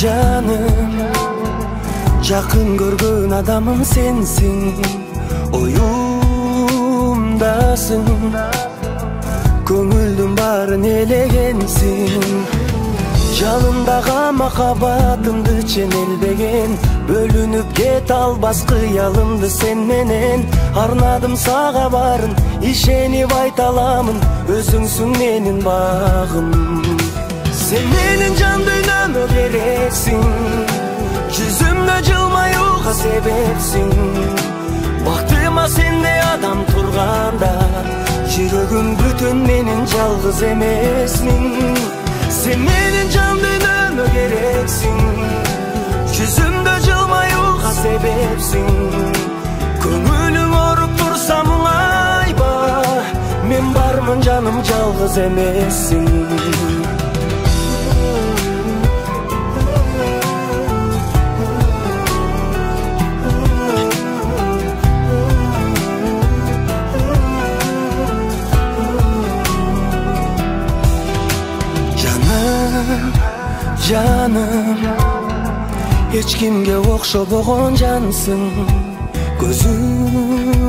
Canım, yakın görgün adamım sensin. Oyumdasın, köngüldün barın elegensin. Жалындаган махаббатымды ченелбеген, бөлүнүп кет албас кыялымды сен менен. Арнадым сага барын, ишенип айта аламын, өзүңсүң менин багым. Sen benim can dünyama gereksin, yüzümde jılmayuga sebepsin. Baktıma sende adam turganda, жүрөгүм бүтүн менин жалгыз эмесмин. Sen benim can dünyama gereksin, yüzümde jılmayuga sebepsin. Көңүлүң оруп турса мұңайба, мен бармын жаным жалгыз эмесsin. Canım, hiç kimge okşobogон jansın. Gözündөгү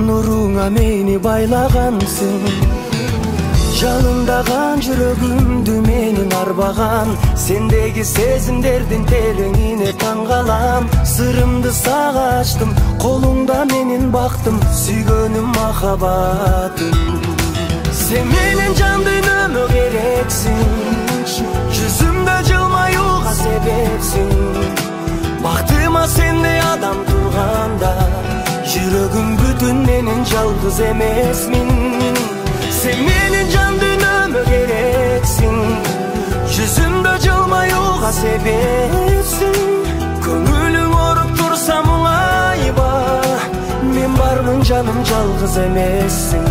nuruңа meni baylagansın. Жалындаган жүрөгүмдү менин арбаган, сендеги сезимдердин тереңине таң калам. Сырымды сага ачтым, колуңда менин бактым, сүйгөнүм махаббатым. Sen benim can dünyama gereksin, yüzümde jılmayuga sebepsin. Baktıma sende adam turganda, жүрөгүм бүтүн менин жалгыз эмесмин. Sen benim can dünyama gereksin, yüzümde jılmayuga sebepsin. Көңүлүң оруп турса мұңайба, мен бармын жаным жалгыз эмесsin.